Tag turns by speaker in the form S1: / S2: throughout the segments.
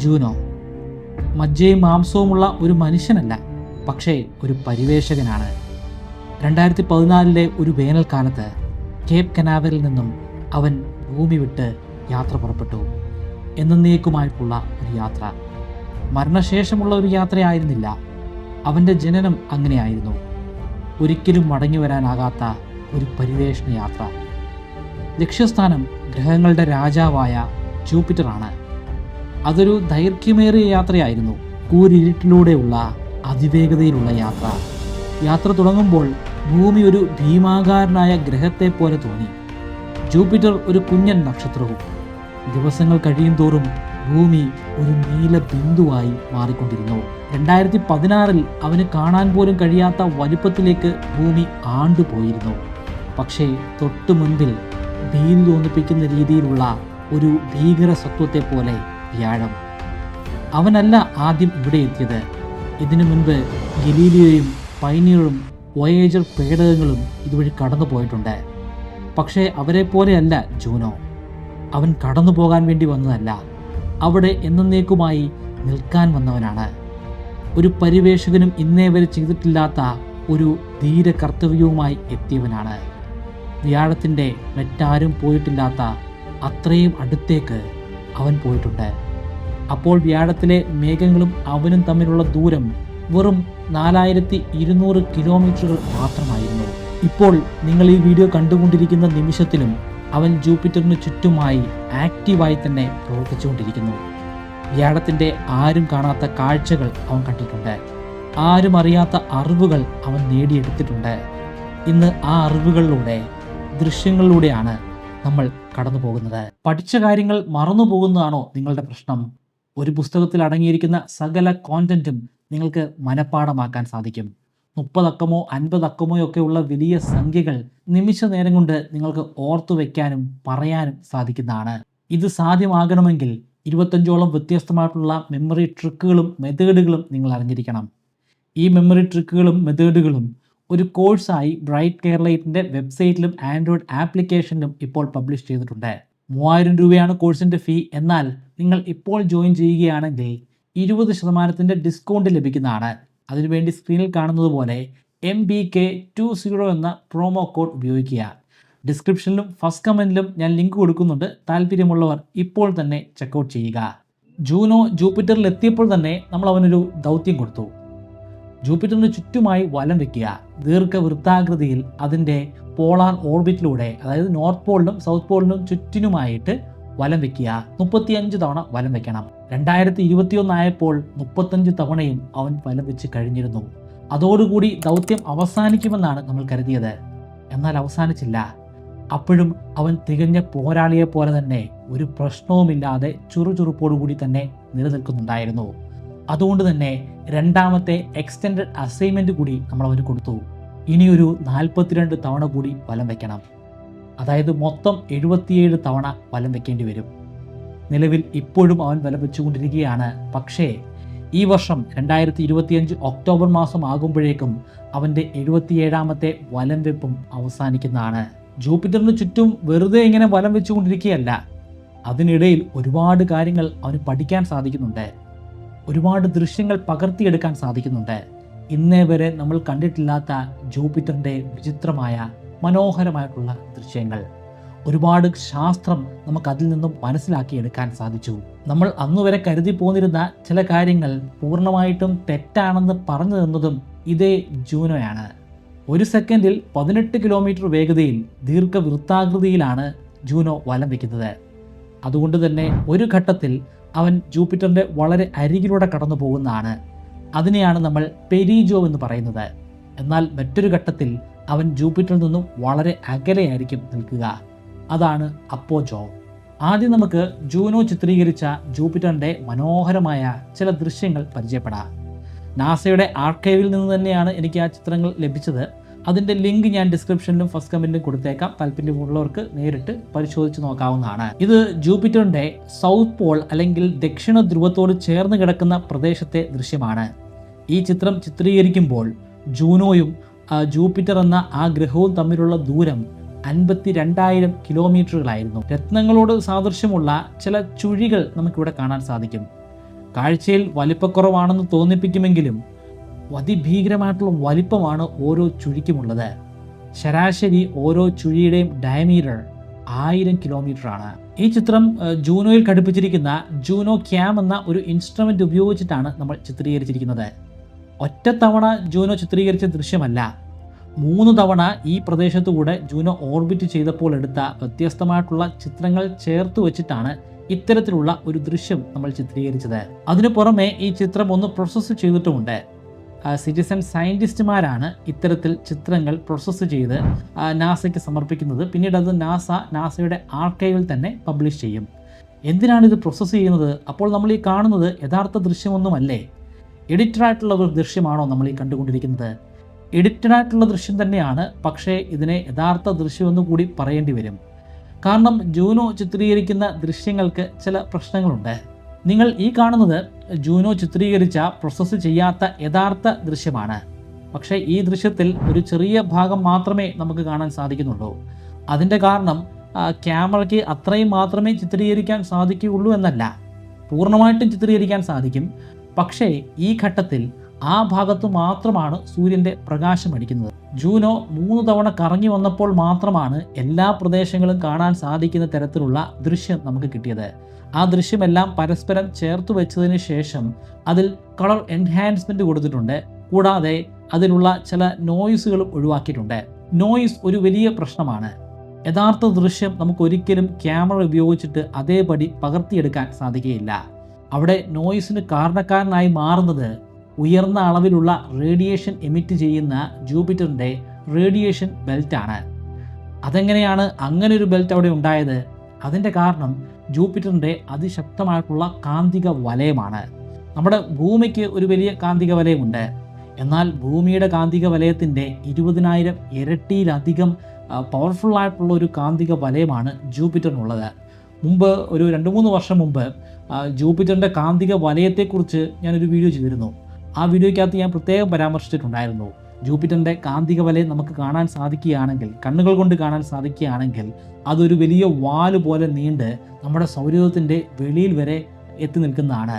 S1: Juno മജ്ജയും മാംസവുമുള്ള ഒരു മനുഷ്യനല്ല, പക്ഷേ ഒരു പരിവേഷകനാണ്. 2014 ഒരു വേനൽക്കാലത്ത് കേപ്പ് കനാവറിൽ നിന്നും അവൻ ഭൂമി വിട്ട് യാത്ര പുറപ്പെട്ടു. എന്നേക്കുമായിട്ടുള്ള ഒരു യാത്ര. മരണശേഷമുള്ള ഒരു യാത്രയായിരുന്നില്ല. അവൻ്റെ ജനനം അങ്ങനെയായിരുന്നു. ഒരിക്കലും മടങ്ങി വരാനാകാത്ത ഒരു പരിവേഷണ യാത്ര. ലക്ഷ്യസ്ഥാനം ഗ്രഹങ്ങളുടെ രാജാവായ ജൂപ്പിറ്ററാണ്. അതൊരു ദൈർഘ്യമേറിയ യാത്രയായിരുന്നു. കൂരിരുട്ടിലൂടെയുള്ള അതിവേഗതയിലുള്ള യാത്ര. യാത്ര തുടങ്ങുമ്പോൾ ഭൂമി ഒരു ഭീമാകാരനായ ഗ്രഹത്തെ പോലെ തോന്നി. ജൂപ്പിറ്റർ ഒരു കുഞ്ഞൻ നക്ഷത്രവും. ദിവസങ്ങൾ കഴിയും തോറും ഭൂമി ഒരു നീല ബിന്ദുവായി മാറിക്കൊണ്ടിരുന്നു. 2016 അവന് കാണാൻ പോലും കഴിയാത്ത വലുപ്പത്തിലേക്ക് ഭൂമി ആണ്ടുപോയിരുന്നു. പക്ഷേ തൊട്ടു മുൻപിൽ ഭീതി തോന്നിപ്പിക്കുന്ന രീതിയിലുള്ള ഒരു ഭീകര സത്വത്തെ പോലെ വ്യാഴം. അവനല്ല ആദ്യം ഇവിടെ എത്തിയത്. ഇതിനു മുൻപ് ഗലീലിയോയും പൈനിയറും വോയേജർ പേടകങ്ങളും ഇതുവഴി കടന്നു പോയിട്ടുണ്ട്. പക്ഷേ അവരെ പോലെയല്ല ജൂനോ. അവൻ കടന്നു പോകാൻ വേണ്ടി വന്നതല്ല, അവിടെ എന്നേക്കുമായി നിൽക്കാൻ വന്നവനാണ്. ഒരു പരിവേഷകനും ഇന്നേ വരെ ചെയ്തിട്ടില്ലാത്ത ഒരു ധീര കർത്തവ്യവുമായി എത്തിയവനാണ്. വ്യാഴത്തിൻ്റെ മറ്റാരും പോയിട്ടില്ലാത്ത അത്രയും അടുത്തേക്ക് അവൻ പോയിട്ടുണ്ട്. അപ്പോൾ വ്യാഴത്തിലെ മേഘങ്ങളും അവനും തമ്മിലുള്ള ദൂരം വെറും 4200 കിലോമീറ്ററുകൾ മാത്രമായിരുന്നു. ഇപ്പോൾ നിങ്ങൾ ഈ വീഡിയോ കണ്ടുകൊണ്ടിരിക്കുന്ന നിമിഷത്തിലും അവൻ ജൂപ്പിറ്ററിന് ചുറ്റുമായി ആക്റ്റീവായി തന്നെ പ്രവർത്തിച്ചുകൊണ്ടിരിക്കുന്നു. വ്യാഴത്തിൻ്റെ ആരും കാണാത്ത കാഴ്ചകൾ അവൻ കണ്ടിട്ടുണ്ട്. ആരും അറിയാത്ത അറിവുകൾ അവൻ നേടിയെടുത്തിട്ടുണ്ട്. ഇന്ന് ആ അറിവുകളിലൂടെ, ദൃശ്യങ്ങളിലൂടെയാണ് നമ്മൾ കടന്നു പോകുന്നത്. പഠിച്ച കാര്യങ്ങൾ മറന്നു പോകുന്നതാണോ നിങ്ങളുടെ പ്രശ്നം? ഒരു പുസ്തകത്തിൽ അടങ്ങിയിരിക്കുന്ന സകല കോണ്ടന്റും നിങ്ങൾക്ക് മനഃപ്പാഠമാക്കാൻ സാധിക്കും. 30 അക്കമോ 50 അക്കമോ ഒക്കെ ഉള്ള വലിയ സംഖ്യകൾ നിമിഷ നേരം കൊണ്ട് നിങ്ങൾക്ക് ഓർത്തു വയ്ക്കാനും പറയാനും സാധിക്കുന്നതാണ്. ഇത് സാധ്യമാകണമെങ്കിൽ 25ഓളം വ്യത്യസ്തമായിട്ടുള്ള മെമ്മറി ട്രിക്കുകളും മെത്തേഡുകളും നിങ്ങൾ അറിഞ്ഞിരിക്കണം. ഈ മെമ്മറി ട്രിക്കുകളും മെത്തേഡുകളും ഒരു കോഴ്സായി ബ്രൈറ്റ് കേരളൈറ്റിൻ്റെ വെബ്സൈറ്റിലും ആൻഡ്രോയിഡ് ആപ്ലിക്കേഷനിലും ഇപ്പോൾ പബ്ലിഷ് ചെയ്തിട്ടുണ്ട്. 3000 രൂപയാണ് കോഴ്സിൻ്റെ ഫീ. എന്നാൽ നിങ്ങൾ ഇപ്പോൾ ജോയിൻ ചെയ്യുകയാണെങ്കിൽ 20% ഡിസ്കൗണ്ട് ലഭിക്കുന്നതാണ്. അതിനുവേണ്ടി സ്ക്രീനിൽ കാണുന്നത് പോലെ MBK20 എന്ന പ്രോമോ കോഡ് ഉപയോഗിക്കുക. ഡിസ്ക്രിപ്ഷനിലും ഫസ്റ്റ് കമൻറ്റിലും ഞാൻ ലിങ്ക് കൊടുക്കുന്നുണ്ട്. താല്പര്യമുള്ളവർ ഇപ്പോൾ തന്നെ ചെക്കൗട്ട് ചെയ്യുക. ജൂനോ ജൂപ്പിറ്ററിൽ എത്തിയപ്പോൾ തന്നെ നമ്മൾ അവനൊരു ദൗത്യം കൊടുത്തു. ജൂപ്പിറ്ററിന് ചുറ്റുമായി വലം വയ്ക്കുക. ദീർഘവൃത്താകൃതിയിൽ അതിൻ്റെ പോളാർ ഓർബിറ്റിലൂടെ, അതായത് നോർത്ത് പോളിനും സൗത്ത് പോളിനും ചുറ്റിനുമായിട്ട് വലം വയ്ക്കുക. 35 തവണ വലം വയ്ക്കണം. 2021 ആയപ്പോൾ 35 തവണയും അവൻ വലം വെച്ച് കഴിഞ്ഞിരുന്നു. അതോടുകൂടി ദൗത്യം അവസാനിക്കുമെന്നാണ് നമ്മൾ കരുതിയത്. എന്നാൽ അവസാനിച്ചില്ല. അപ്പോഴും അവൻ തികഞ്ഞ പോരാളിയെ പോലെ തന്നെ ഒരു പ്രശ്നവുമില്ലാതെ ചുറുചുറുപ്പോടുകൂടി തന്നെ നിലനിൽക്കുന്നുണ്ടായിരുന്നു. അതുകൊണ്ട് തന്നെ രണ്ടാമത്തെ എക്സ്റ്റെൻഡഡ് അസൈൻമെൻറ്റ് കൂടി നമ്മൾ അവന് കൊടുത്തു. ഇനിയൊരു 42 തവണ കൂടി വലം വയ്ക്കണം. അതായത് മൊത്തം 77 തവണ വലം വയ്ക്കേണ്ടി വരും. നിലവിൽ ഇപ്പോഴും അവൻ വലം വെച്ചുകൊണ്ടിരിക്കുകയാണ്. പക്ഷേ ഈ വർഷം 2025 ഒക്ടോബർ മാസം ആകുമ്പോഴേക്കും അവൻ്റെ 77ാമത്തെ വലം വെപ്പും അവസാനിക്കുന്നതാണ്. ജൂപ്പിറ്ററിന് ചുറ്റും വെറുതെ ഇങ്ങനെ വലം വെച്ചുകൊണ്ടിരിക്കുകയല്ല. അതിനിടയിൽ ഒരുപാട് കാര്യങ്ങൾ അവന് പഠിക്കാൻ സാധിക്കുന്നുണ്ട്. ഒരുപാട് ദൃശ്യങ്ങൾ പകർത്തിയെടുക്കാൻ സാധിക്കുന്നുണ്ട്. ഇന്നേ വരെ നമ്മൾ കണ്ടിട്ടില്ലാത്ത ജൂപ്പിറ്ററിൻ്റെ വിചിത്രമായ മനോഹരമായിട്ടുള്ള ദൃശ്യങ്ങൾ. ഒരുപാട് ശാസ്ത്രം നമുക്കതിൽ നിന്നും മനസ്സിലാക്കിയെടുക്കാൻ സാധിച്ചു. നമ്മൾ അന്നുവരെ കരുതി പോന്നിരുന്ന ചില കാര്യങ്ങൾ പൂർണ്ണമായിട്ടും തെറ്റാണെന്ന് പറഞ്ഞു തന്നതും ഇതേ ജൂനോയാണ്. ഒരു സെക്കൻഡിൽ 18 കിലോമീറ്റർ വേഗതയിൽ ദീർഘവൃത്താകൃതിയിലാണ് ജൂനോ വലം വയ്ക്കുന്നത്. അതുകൊണ്ട് തന്നെ ഒരു ഘട്ടത്തിൽ അവൻ ജൂപ്പിറ്ററിൻ്റെ വളരെ അരികിലൂടെ കടന്നു പോകുന്നതാണ്. അതിനെയാണ് നമ്മൾ പെരിജോ എന്ന് പറയുന്നത്. എന്നാൽ മറ്റൊരു ഘട്ടത്തിൽ അവൻ ജൂപ്പിറ്ററിൽ നിന്നും വളരെ അകലെയായിരിക്കും നിൽക്കുക. അതാണ് അപ്പോജോ. ആദ്യം നമുക്ക് ജൂനോ ചിത്രീകരിച്ച ജൂപ്പിറ്ററിൻ്റെ മനോഹരമായ ചില ദൃശ്യങ്ങൾ പരിചയപ്പെടാം. നാസയുടെ ആർക്കൈവിൽ നിന്ന് തന്നെയാണ് എനിക്ക് ആ ചിത്രങ്ങൾ ലഭിച്ചത്. അതിൻ്റെ ലിങ്ക് ഞാൻ ഡിസ്ക്രിപ്ഷനിലും ഫസ്റ്റ് കമൻറ്റിലും കൊടുത്തേക്കാം. താല്പര്യമുള്ളവർക്ക് നേരിട്ട് പരിശോധിച്ച് നോക്കാവുന്നതാണ്. ഇത് ജൂപ്പിറ്ററിൻ്റെ സൗത്ത് പോൾ അല്ലെങ്കിൽ ദക്ഷിണ ധ്രുവത്തോട് ചേർന്ന് കിടക്കുന്ന പ്രദേശത്തെ ദൃശ്യമാണ്. ഈ ചിത്രം ചിത്രീകരിക്കുമ്പോൾ ജൂനോയും ജൂപ്പിറ്റർ എന്ന ആ ഗ്രഹവും തമ്മിലുള്ള ദൂരം 52,000 കിലോമീറ്ററുകളായിരുന്നു. രത്നങ്ങളോട് സാദൃശ്യമുള്ള ചില ചുഴികൾ നമുക്കിവിടെ കാണാൻ സാധിക്കും. കാഴ്ചയിൽ വലിപ്പക്കുറവാണെന്ന് തോന്നിപ്പിക്കുമെങ്കിലും അതിഭീകരമായിട്ടുള്ള വലിപ്പമാണ് ഓരോ ചുഴിക്കുമുള്ളത്. ശരാശരി ഓരോ ചുഴിയുടെയും ഡയമീറ്റർ 1000 കിലോമീറ്ററാണ്. ഈ ചിത്രം ജൂനോയിൽ ഘടിപ്പിച്ചിരിക്കുന്ന ജൂനോ ക്യാം എന്ന ഒരു ഇൻസ്ട്രുമെൻ്റ് ഉപയോഗിച്ചിട്ടാണ് നമ്മൾ ചിത്രീകരിച്ചിരിക്കുന്നത്. ഒറ്റത്തവണ ജൂനോ ചിത്രീകരിച്ച ദൃശ്യമല്ല, 3 തവണ ഈ പ്രദേശത്തുകൂടെ ജൂനോ ഓർബിറ്റ് ചെയ്തപ്പോൾ എടുത്ത വ്യത്യസ്തമായിട്ടുള്ള ചിത്രങ്ങൾ ചേർത്ത് വെച്ചിട്ടാണ് ഇത്തരത്തിലുള്ള ഒരു ദൃശ്യം നമ്മൾ ചിത്രീകരിച്ചത്. അതിനു പുറമെ ഈ ചിത്രം ഒന്ന് പ്രോസസ്സ് ചെയ്തിട്ടുമുണ്ട്. സിറ്റിസൺ സയൻറ്റിസ്റ്റുമാരാണ് ഇത്തരത്തിൽ ചിത്രങ്ങൾ പ്രോസസ്സ് ചെയ്ത് നാസയ്ക്ക് സമർപ്പിക്കുന്നത്. പിന്നീട് അത് നാസയുടെ ആർക്കൈവിൽ തന്നെ പബ്ലിഷ് ചെയ്യും. എന്തിനാണ് ഇത് പ്രോസസ്സ് ചെയ്യുന്നത്? അപ്പോൾ നമ്മൾ ഈ കാണുന്നത് യഥാർത്ഥ ദൃശ്യമൊന്നുമല്ലേ? എഡിറ്റഡായിട്ടുള്ള ഒരു ദൃശ്യമാണോ നമ്മൾ ഈ കണ്ടുകൊണ്ടിരിക്കുന്നത്? എഡിറ്റഡായിട്ടുള്ള ദൃശ്യം തന്നെയാണ്, പക്ഷേ ഇതിനെ യഥാർത്ഥ ദൃശ്യമെന്ന് കൂടി പറയേണ്ടി വരും. കാരണം ജൂനോ ചിത്രീകരിക്കുന്ന ദൃശ്യങ്ങൾക്ക് ചില പ്രശ്നങ്ങളുണ്ട്. നിങ്ങൾ ഈ കാണുന്നത് ജൂനോ ചിത്രീകരിച്ച പ്രോസസ്സ് ചെയ്യാത്ത യഥാർത്ഥ ദൃശ്യമാണ്. പക്ഷേ ഈ ദൃശ്യത്തിൽ ഒരു ചെറിയ ഭാഗം മാത്രമേ നമുക്ക് കാണാൻ സാധിക്കുന്നുള്ളൂ. അതിൻ്റെ കാരണം ക്യാമറയ്ക്ക് അത്രയും മാത്രമേ ചിത്രീകരിക്കാൻ സാധിക്കുകയുള്ളൂ എന്നല്ല, പൂർണ്ണമായിട്ടും ചിത്രീകരിക്കാൻ സാധിക്കും. പക്ഷേ ഈ ഘട്ടത്തിൽ ആ ഭാഗത്ത് മാത്രമാണ് സൂര്യൻ്റെ പ്രകാശം അടിക്കുന്നത്. ജൂനോ 3 തവണ കറങ്ങി വന്നപ്പോൾ മാത്രമാണ് എല്ലാ പ്രദേശങ്ങളും കാണാൻ സാധിക്കുന്ന തരത്തിലുള്ള ദൃശ്യം നമുക്ക് കിട്ടിയത്. ആ ദൃശ്യമെല്ലാം പരസ്പരം ചേർത്ത് വെച്ചതിന് ശേഷം അതിൽ കളർ എൻഹാൻസ്മെൻറ്റ് കൊടുത്തിട്ടുണ്ട്. കൂടാതെ അതിലുള്ള ചില നോയ്സുകളും ഒഴിവാക്കിയിട്ടുണ്ട്. നോയ്സ് ഒരു വലിയ പ്രശ്നമാണ്. യഥാർത്ഥ ദൃശ്യം നമുക്കൊരിക്കലും ക്യാമറ ഉപയോഗിച്ചിട്ട് അതേപടി പകർത്തിയെടുക്കാൻ സാധിക്കുകയില്ല. അവിടെ നോയ്സിന് കാരണക്കാരനായി മാറുന്നത് ഉയർന്ന അളവിലുള്ള റേഡിയേഷൻ എമിറ്റ് ചെയ്യുന്ന ജൂപ്പിറ്ററിൻ്റെ റേഡിയേഷൻ ബെൽറ്റാണ്. അതെങ്ങനെയാണ് അങ്ങനെ ഒരു ബെൽറ്റ് അവിടെ ഉണ്ടായത്? അതിൻ്റെ കാരണം ജൂപ്പിറ്ററിൻ്റെ അതിശക്തമായിട്ടുള്ള കാന്തിക വലയമാണ്. നമ്മുടെ ഭൂമിക്ക് ഒരു വലിയ കാന്തിക വലയമുണ്ട്. എന്നാൽ ഭൂമിയുടെ കാന്തിക വലയത്തിൻ്റെ 20,000 ഇരട്ടിയിലധികം പവർഫുള്ളായിട്ടുള്ള ഒരു കാന്തിക വലയമാണ് ജൂപ്പിറ്ററിനുള്ളത്. മുമ്പ് ഒരു 2-3 വർഷം മുമ്പ് ജൂപ്പിറ്ററിൻ്റെ കാന്തിക വലയത്തെക്കുറിച്ച് ഞാനൊരു വീഡിയോ ചെയ്തിരുന്നു. ആ വീഡിയോയ്ക്കകത്ത് ഞാൻ പ്രത്യേകം പരാമർശിച്ചിട്ടുണ്ടായിരുന്നു. ജൂപ്പിറ്ററിൻ്റെ കാന്തിക വലയം നമുക്ക് കാണാൻ സാധിക്കുകയാണെങ്കിൽ, കണ്ണുകൾ കൊണ്ട് കാണാൻ സാധിക്കുകയാണെങ്കിൽ, അതൊരു വലിയ വാല് പോലെ നീണ്ട് നമ്മുടെ സൗരയൂഥത്തിൻ്റെ വെളിയിൽ വരെ എത്തി നിൽക്കുന്നതാണ്.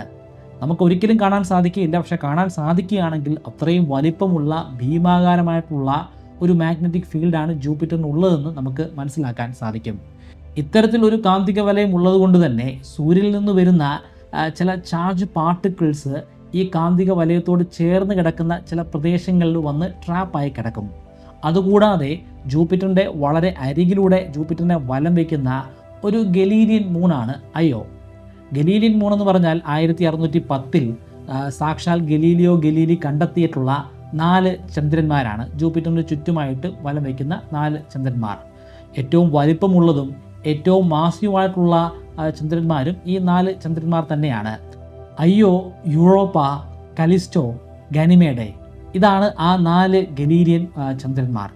S1: നമുക്കൊരിക്കലും കാണാൻ സാധിക്കുകയില്ല, പക്ഷേ കാണാൻ സാധിക്കുകയാണെങ്കിൽ അത്രയും വലിപ്പമുള്ള ഭീമാകാരമായിട്ടുള്ള ഒരു മാഗ്നറ്റിക് ഫീൽഡാണ് ജൂപ്പിറ്ററിനുള്ളതെന്ന് നമുക്ക് മനസ്സിലാക്കാൻ സാധിക്കും. ഇത്തരത്തിലൊരു കാന്തിക വലയം ഉള്ളതുകൊണ്ട് തന്നെ സൂര്യനിൽ നിന്ന് വരുന്ന ചില ചാർജ് പാർട്ടിക്കിൾസ് ഈ കാന്തിക വലയത്തോട് ചേർന്ന് കിടക്കുന്ന ചില പ്രദേശങ്ങളിൽ വന്ന് ട്രാപ്പായി കിടക്കും. അതുകൂടാതെ ജൂപ്പിറ്ററിൻ്റെ വളരെ അരികിലൂടെ ജൂപ്പിറ്ററിനെ വലം വയ്ക്കുന്ന ഒരു ഗലീലിയൻ മൂണാണ് അയോ. ഗലീലിയൻ മൂൺ എന്ന് പറഞ്ഞാൽ 1610 സാക്ഷാൽ ഗലീലിയോ ഗലീലി കണ്ടെത്തിയിട്ടുള്ള 4 ചന്ദ്രന്മാരാണ്. ജൂപ്പിറ്ററിന് ചുറ്റുമായിട്ട് വലം വയ്ക്കുന്ന 4 ചന്ദ്രന്മാർ. ഏറ്റവും വലിപ്പമുള്ളതും ഏറ്റവും മാസീവായിട്ടുള്ള ചന്ദ്രന്മാരും ഈ 4 ചന്ദ്രന്മാർ തന്നെയാണ്. അയ്യോ, യൂറോപ്പ, കലിസ്റ്റോ, ഗനിമേഡെ, ഇതാണ് ആ 4 ഗലീലിയൻ ചന്ദ്രന്മാർ.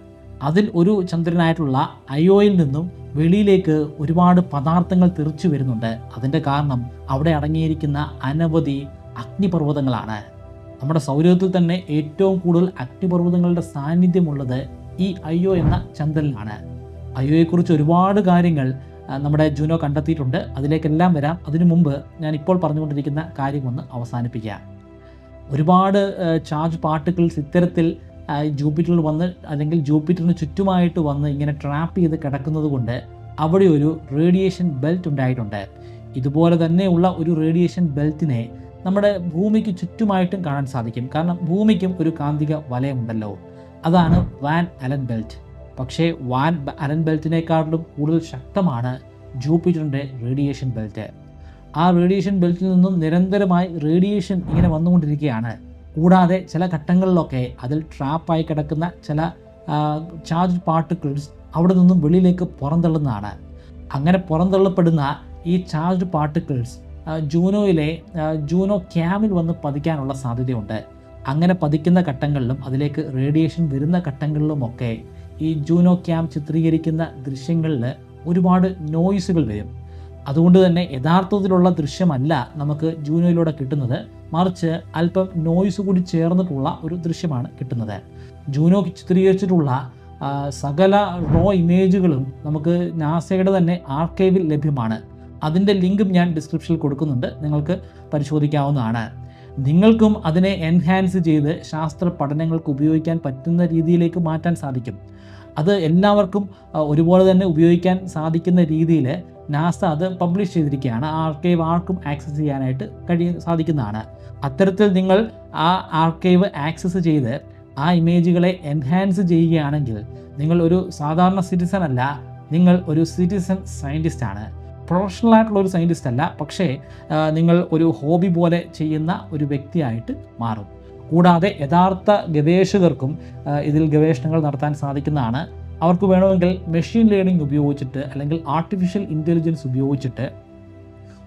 S1: അതിൽ ഒരു ചന്ദ്രനായിട്ടുള്ള അയോയിൽ നിന്നും വെളിയിലേക്ക് ഒരുപാട് പദാർത്ഥങ്ങൾ തെറിച്ചു വരുന്നുണ്ട്. അതിൻ്റെ കാരണം അവിടെ അടങ്ങിയിരിക്കുന്ന അനവധി അഗ്നിപർവ്വതങ്ങളാണ്. നമ്മുടെ സൗരയൂഥത്തിൽ തന്നെ ഏറ്റവും കൂടുതൽ അഗ്നിപർവ്വതങ്ങളുടെ സാന്നിധ്യമുള്ളത് ഈ അയ്യോ എന്ന ചന്ദ്രനിലാണ്. അയ്യോയെക്കുറിച്ച് ഒരുപാട് കാര്യങ്ങൾ നമ്മുടെ ജൂനോ കണ്ടെത്തിയിട്ടുണ്ട്. അതിലേക്കെല്ലാം വരാം. അതിനു മുമ്പ് ഞാൻ ഇപ്പോൾ പറഞ്ഞുകൊണ്ടിരിക്കുന്ന കാര്യം ഒന്ന് അവസാനിപ്പിക്കാം. ഒരുപാട് ചാർജ് പാർട്ടിക്കിൾസ് ഇത്തരത്തിൽ ജൂപ്പിറ്ററിൽ വന്ന് അല്ലെങ്കിൽ ജൂപ്പിറ്ററിന് ചുറ്റുമായിട്ട് വന്ന് ഇങ്ങനെ ട്രാപ്പ് ചെയ്ത് കിടക്കുന്നത് കൊണ്ട് അവിടെ ഒരു റേഡിയേഷൻ ബെൽറ്റ് ഉണ്ടായിട്ടുണ്ട്. ഇതുപോലെ തന്നെയുള്ള ഒരു റേഡിയേഷൻ ബെൽറ്റിനെ നമ്മുടെ ഭൂമിക്ക് ചുറ്റുമായിട്ടും കാണാൻ സാധിക്കും. കാരണം ഭൂമിക്കും ഒരു കാന്തിക വലയമുണ്ടല്ലോ, അതാണ് വാൻ അലൻ ബെൽറ്റ്. പക്ഷേ വാൻ അലൻ ബെൽറ്റിനേക്കാളും കൂടുതൽ ശക്തമാണ് ജൂപ്പിറ്ററിൻ്റെ റേഡിയേഷൻ ബെൽറ്റ്. ആ റേഡിയേഷൻ ബെൽറ്റിൽ നിന്നും നിരന്തരമായി റേഡിയേഷൻ ഇങ്ങനെ വന്നുകൊണ്ടിരിക്കുകയാണ്. കൂടാതെ ചില ഘട്ടങ്ങളിലൊക്കെ അതിൽ ട്രാപ്പായി കിടക്കുന്ന ചില ചാർജ് പാർട്ടിക്കിൾസ് അവിടെ നിന്നും വെളിയിലേക്ക് പുറന്തള്ളുന്നതാണ്. അങ്ങനെ പുറന്തള്ളപ്പെടുന്ന ഈ ചാർജ് പാർട്ടിക്കിൾസ് ജൂനോയിലെ ജൂനോ ക്യാമിൽ വന്ന് പതിക്കാനുള്ള സാധ്യതയുണ്ട്. അങ്ങനെ പതിക്കുന്ന ഘട്ടങ്ങളിലും അതിലേക്ക് റേഡിയേഷൻ വരുന്ന ഘട്ടങ്ങളിലുമൊക്കെ ഈ ജൂനോ ക്യാം ചിത്രീകരിക്കുന്ന ദൃശ്യങ്ങളിൽ ഒരുപാട് നോയ്സുകൾ വരും. അതുകൊണ്ട് തന്നെ യഥാർത്ഥത്തിലുള്ള ദൃശ്യമല്ല നമുക്ക് ജൂനോയിലൂടെ കിട്ടുന്നത്, മറിച്ച് അല്പം നോയ്സ് കൂടി ചേർന്നിട്ടുള്ള ഒരു ദൃശ്യമാണ് കിട്ടുന്നത്. ജൂനോ ചിത്രീകരിച്ചിട്ടുള്ള സകല റോ ഇമേജുകളും നമുക്ക് നാസയുടെ തന്നെ ആർക്കൈവിൽ ലഭ്യമാണ്. അതിൻ്റെ ലിങ്കും ഞാൻ ഡിസ്ക്രിപ്ഷനിൽ കൊടുക്കുന്നുണ്ട്, നിങ്ങൾക്ക് പരിശോധിക്കാവുന്നതാണ്. നിങ്ങൾക്കും അതിനെ എൻഹാൻസ് ചെയ്ത് ശാസ്ത്ര പഠനങ്ങൾക്ക് ഉപയോഗിക്കാൻ പറ്റുന്ന രീതിയിലേക്ക് മാറ്റാൻ സാധിക്കും. അത് എല്ലാവർക്കും ഒരുപോലെ തന്നെ ഉപയോഗിക്കാൻ സാധിക്കുന്ന രീതിയിൽ നാസ അത് പബ്ലിഷ് ചെയ്തിരിക്കുകയാണ്. ആ ആർക്കൈവ് ആർക്കും ആക്സസ് ചെയ്യാനായിട്ട് സാധിക്കുന്നതാണ്. അത്തരത്തിൽ നിങ്ങൾ ആ ആർക്കൈവ് ആക്സസ് ചെയ്ത് ആ ഇമേജുകളെ എൻഹാൻസ് ചെയ്യുകയാണെങ്കിൽ നിങ്ങൾ ഒരു സാധാരണ സിറ്റിസൺ അല്ല, നിങ്ങൾ ഒരു സിറ്റിസൺ സയൻറ്റിസ്റ്റ് ആണ്. പ്രൊഫഷണൽ ആയിട്ടുള്ള ഒരു സയൻറ്റിസ്റ്റ് അല്ല, പക്ഷേ നിങ്ങൾ ഒരു ഹോബി പോലെ ചെയ്യുന്ന ഒരു വ്യക്തിയായിട്ട് മാറും. കൂടാതെ യഥാർത്ഥ ഗവേഷകർക്കും ഇതിൽ ഗവേഷണങ്ങൾ നടത്താൻ സാധിക്കുന്നതാണ്. അവർക്ക് വേണമെങ്കിൽ മെഷീൻ ലേണിംഗ് ഉപയോഗിച്ചിട്ട് അല്ലെങ്കിൽ ആർട്ടിഫിഷ്യൽ ഇൻ്റലിജൻസ് ഉപയോഗിച്ചിട്ട്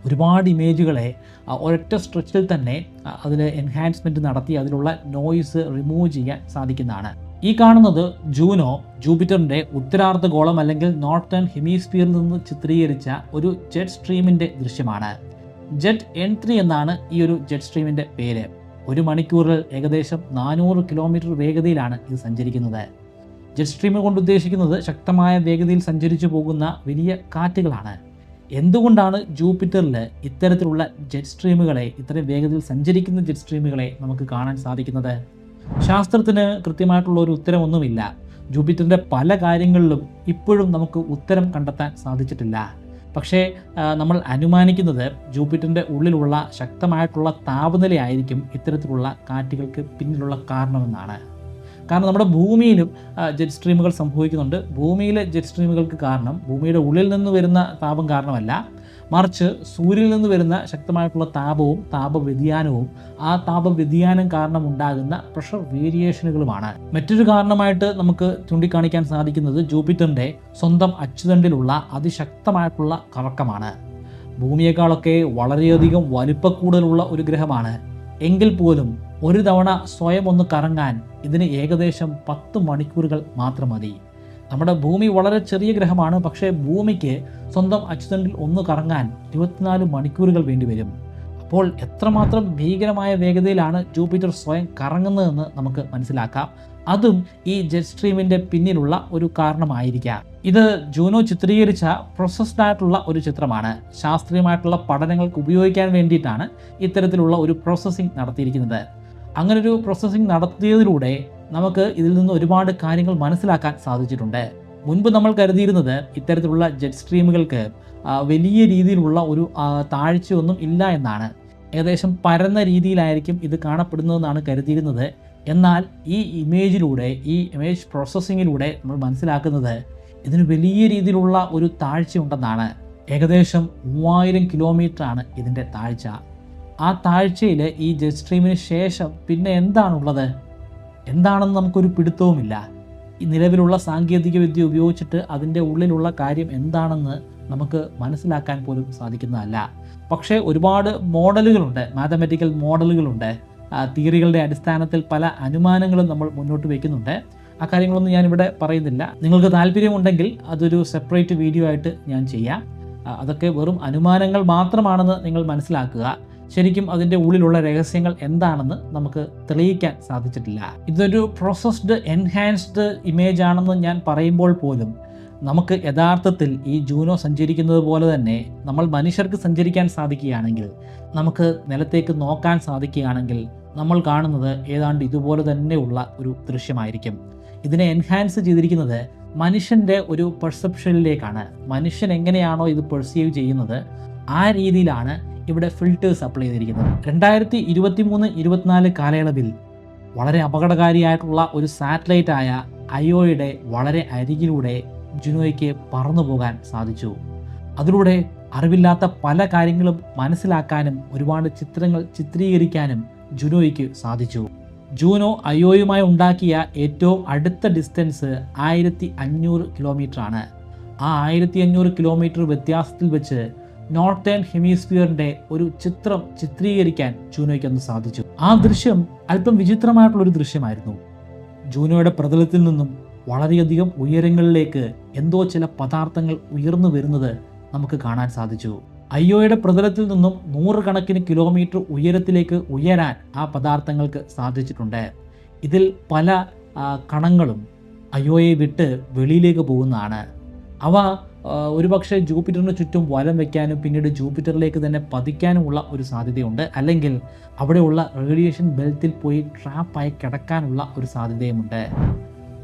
S1: ഒരുപാട് ഇമേജുകളെ ഒരൊറ്റ സ്ട്രെച്ചിൽ തന്നെ അതിൽ എൻഹാൻസ്മെൻറ്റ് നടത്തി അതിലുള്ള നോയ്സ് റിമൂവ് ചെയ്യാൻ സാധിക്കുന്നതാണ്. ഈ കാണുന്നത് ജൂനോ ജൂപ്പിറ്ററിൻ്റെ ഉത്തരാർദ്ധഗോളം അല്ലെങ്കിൽ നോർത്തേൺ ഹെമിസ്ഫിയറിൽ നിന്ന് ചിത്രീകരിച്ച ഒരു ജെറ്റ് സ്ട്രീമിൻ്റെ ദൃശ്യമാണ്. ജെറ്റ് N3 എന്നാണ് ഈ ഒരു ജെറ്റ് സ്ട്രീമിൻ്റെ പേര്. ഒരു മണിക്കൂറിൽ ഏകദേശം 400 കിലോമീറ്റർ വേഗതയിലാണ് ഇത് സഞ്ചരിക്കുന്നത്. ജെറ്റ് സ്ട്രീം കൊണ്ട് ഉദ്ദേശിക്കുന്നത് ശക്തമായ വേഗതയിൽ സഞ്ചരിച്ചു പോകുന്ന വലിയ കാറ്റുകളാണ്. എന്തുകൊണ്ടാണ് ജൂപ്പിറ്ററിൽ ഇത്തരത്തിലുള്ള ജെറ്റ് സ്ട്രീമുകളെ, ഇത്രയും വേഗതയിൽ സഞ്ചരിക്കുന്ന ജെറ്റ് സ്ട്രീമുകളെ നമുക്ക് കാണാൻ സാധിക്കുന്നത്? ശാസ്ത്രത്തിന് കൃത്യമായിട്ടുള്ള ഒരു ഉത്തരമൊന്നുമില്ല. ജൂപ്പിറ്ററിൻ്റെ പല കാര്യങ്ങളിലും ഇപ്പോഴും നമുക്ക് ഉത്തരം കണ്ടെത്താൻ സാധിച്ചിട്ടില്ല. പക്ഷേ നമ്മൾ അനുമാനിക്കുന്നത് ജൂപ്പിറ്ററിൻ്റെ ഉള്ളിലുള്ള ശക്തമായിട്ടുള്ള താപനിലയായിരിക്കും ഇത്തരത്തിലുള്ള കാറ്റുകൾക്ക് പിന്നിലുള്ള കാരണമെന്നാണ്. കാരണം നമ്മുടെ ഭൂമിയിലും ജെറ്റ് സ്ട്രീമുകൾ സംഭവിക്കുന്നുണ്ട്. ഭൂമിയിലെ ജെറ്റ് സ്ട്രീമുകൾക്ക് കാരണം ഭൂമിയുടെ ഉള്ളിൽ നിന്ന് വരുന്ന താപം കാരണമല്ല, മറിച്ച് സൂര്യനിൽ നിന്ന് വരുന്ന ശക്തമായിട്ടുള്ള താപവും താപവ്യതിയാനവും ആ താപവ്യതിയാനം കാരണം ഉണ്ടാകുന്ന പ്രഷർ വേരിയേഷനുകളുമാണ്. മറ്റൊരു കാരണമായിട്ട് നമുക്ക് ചൂണ്ടിക്കാണിക്കാൻ സാധിക്കുന്നത് ജൂപ്പിറ്ററിൻ്റെ സ്വന്തം അച്ചുതണ്ടിലുള്ള അതിശക്തമായിട്ടുള്ള കറക്കമാണ്. ഭൂമിയേക്കാളൊക്കെ വളരെയധികം വലിപ്പക്കൂടുതലുള്ള ഒരു ഗ്രഹമാണ്. എങ്കിൽ പോലും ഒരു തവണ സ്വയം ഒന്ന് കറങ്ങാൻ ഇതിന് ഏകദേശം 10 മണിക്കൂറുകൾ മാത്രം മതി. നമ്മുടെ ഭൂമി വളരെ ചെറിയ ഗ്രഹമാണ്, പക്ഷേ ഭൂമിക്ക് സ്വന്തം അച്ചുതണ്ടിൽ ഒന്ന് കറങ്ങാൻ 24 മണിക്കൂറുകൾ വേണ്ടിവരും. അപ്പോൾ എത്രമാത്രം ഭീകരമായ വേഗതയിലാണ് ജൂപ്പിറ്റർ സ്വയം കറങ്ങുന്നതെന്ന് നമുക്ക് മനസ്സിലാക്കാം. അതും ഈ ജെറ്റ് സ്ട്രീമിൻ്റെ പിന്നിലുള്ള ഒരു കാരണമായിരിക്കാം. ഇത് ജൂനോ ചിത്രീകരിച്ച പ്രോസസ്ഡ് ആയിട്ടുള്ള ഒരു ചിത്രമാണ്. ശാസ്ത്രീയമായിട്ടുള്ള പഠനങ്ങൾക്ക് ഉപയോഗിക്കാൻ വേണ്ടിയിട്ടാണ് ഇത്തരത്തിലുള്ള ഒരു പ്രോസസ്സിംഗ് നടത്തിയിരിക്കുന്നത്. അങ്ങനൊരു പ്രോസസ്സിംഗ് നടത്തിയതിലൂടെ നമുക്ക് ഇതിൽ നിന്ന് ഒരുപാട് കാര്യങ്ങൾ മനസ്സിലാക്കാൻ സാധിച്ചിട്ടുണ്ട്. മുൻപ് നമ്മൾ കരുതിയിരുന്നത് ഇത്തരത്തിലുള്ള ജെറ്റ് സ്ട്രീമുകൾക്ക് വലിയ രീതിയിലുള്ള ഒരു താഴ്ചയൊന്നും ഇല്ല എന്നാണ്. ഏകദേശം പരന്ന രീതിയിലായിരിക്കും ഇത് കാണപ്പെടുന്നതെന്നാണ് കരുതിയിരുന്നത്. എന്നാൽ ഈ ഇമേജിലൂടെ, ഈ ഇമേജ് പ്രോസസ്സിങ്ങിലൂടെ നമ്മൾ മനസ്സിലാക്കുന്നത് ഇതിന് വലിയ രീതിയിലുള്ള ഒരു താഴ്ച ഉണ്ടെന്നാണ്. ഏകദേശം 3000 കിലോമീറ്ററാണ് ഇതിൻ്റെ താഴ്ച. ആ താഴ്ചയിൽ ഈ ജെറ്റ് സ്ട്രീമിന് ശേഷം പിന്നെ എന്താണുള്ളത്, എന്താണെന്ന് നമുക്കൊരു പിടുത്തവുമില്ല. ഈ നിലവിലുള്ള സാങ്കേതിക വിദ്യ ഉപയോഗിച്ചിട്ട് അതിൻ്റെ ഉള്ളിലുള്ള കാര്യം എന്താണെന്ന് നമുക്ക് മനസ്സിലാക്കാൻ പോലും സാധിക്കുന്നതല്ല. പക്ഷേ ഒരുപാട് മോഡലുകളുണ്ട്, മാത്തമാറ്റിക്കൽ മോഡലുകളുണ്ട്. തിയറികളുടെ അടിസ്ഥാനത്തിൽ പല അനുമാനങ്ങളും നമ്മൾ മുന്നോട്ട് വയ്ക്കുന്നുണ്ട്. ആ കാര്യങ്ങളൊന്നും ഞാനിവിടെ പറയുന്നില്ല. നിങ്ങൾക്ക് താല്പര്യമുണ്ടെങ്കിൽ അതൊരു സെപ്പറേറ്റ് വീഡിയോ ആയിട്ട് ഞാൻ ചെയ്യാം. അതൊക്കെ വെറും അനുമാനങ്ങൾ മാത്രമാണെന്ന് നിങ്ങൾ മനസ്സിലാക്കുക. ശരിക്കും അതിൻ്റെ ഉള്ളിലുള്ള രഹസ്യങ്ങൾ എന്താണെന്ന് നമുക്ക് തെളിയിക്കാൻ സാധിച്ചിട്ടില്ല. ഇതൊരു പ്രോസസ്ഡ് എൻഹാൻസ്ഡ് ഇമേജ് ആണെന്ന് ഞാൻ പറയുമ്പോൾ പോലും നമുക്ക് യഥാർത്ഥത്തിൽ ഈ ജൂനോ സഞ്ചരിക്കുന്നത് പോലെ തന്നെ നമ്മൾ മനുഷ്യർക്ക് സഞ്ചരിക്കാൻ സാധിക്കുകയാണെങ്കിൽ, നമുക്ക് നിലത്തേക്ക് നോക്കാൻ സാധിക്കുകയാണെങ്കിൽ നമ്മൾ കാണുന്നത് ഏതാണ്ട് ഇതുപോലെ തന്നെയുള്ള ഒരു ദൃശ്യമായിരിക്കും. ഇതിനെ എൻഹാൻസ് ചെയ്തിരിക്കുന്നത് മനുഷ്യൻ്റെ ഒരു പെർസെപ്ഷനിലേക്കാണ്. മനുഷ്യൻ എങ്ങനെയാണോ ഇത് പെർസീവ് ചെയ്യുന്നത് ആ രീതിയിലാണ് ഇവിടെ ഫിൽറ്റേഴ്സ് അപ്ലൈ ചെയ്തിരിക്കുന്നത്. 2023-24 കാലയളവിൽ വളരെ അപകടകാരിയായിട്ടുള്ള ഒരു സാറ്റലൈറ്റായ അയോയുടെ വളരെ അരികിലൂടെ ജൂനോയ്ക്ക് പറന്നു പോകാൻ സാധിച്ചു. അതിലൂടെ അറിവില്ലാത്ത പല കാര്യങ്ങളും മനസ്സിലാക്കാനും ഒരുപാട് ചിത്രങ്ങൾ ചിത്രീകരിക്കാനും ജൂനോയ്ക്ക് സാധിച്ചു. ജൂനോ അയോയുമായി ഉണ്ടാക്കിയ ഏറ്റവും അടുത്ത ഡിസ്റ്റൻസ് 1500 കിലോമീറ്ററാണ്. ആ 1500 കിലോമീറ്റർ വ്യത്യാസത്തിൽ വെച്ച് നോർത്തേൺ ഹെമിസ്ഫിയറിൻ്റെ ഒരു ചിത്രം ചിത്രീകരിക്കാൻ ജൂനോയ്ക്കൊന്ന് സാധിച്ചു. ആ ദൃശ്യം അല്പം വിചിത്രമായിട്ടുള്ളൊരു ദൃശ്യമായിരുന്നു. ജൂനോയുടെ പ്രതലത്തിൽ നിന്നും വളരെയധികം ഉയരങ്ങളിലേക്ക് എന്തോ ചില പദാർത്ഥങ്ങൾ ഉയർന്നു വരുന്നത് നമുക്ക് കാണാൻ സാധിച്ചു. അയ്യോയുടെ പ്രതലത്തിൽ നിന്നും 100 കണക്കിന് കിലോമീറ്റർ ഉയരത്തിലേക്ക് ഉയരാൻ ആ പദാർത്ഥങ്ങൾക്ക് സാധിച്ചിട്ടുണ്ട്. ഇതിൽ പല കണങ്ങളും അയ്യോയെ വിട്ട് വെളിയിലേക്ക് പോകുന്നതാണ്. അവ ഒരുപക്ഷെ ജൂപ്പിറ്ററിന് ചുറ്റും വലം വയ്ക്കാനും പിന്നീട് ജൂപ്പിറ്ററിലേക്ക് തന്നെ പതിക്കാനുമുള്ള ഒരു സാധ്യതയുണ്ട്. അല്ലെങ്കിൽ അവിടെയുള്ള റേഡിയേഷൻ ബെൽറ്റിൽ പോയി ട്രാപ്പായി കിടക്കാനുള്ള ഒരു സാധ്യതയുമുണ്ട്.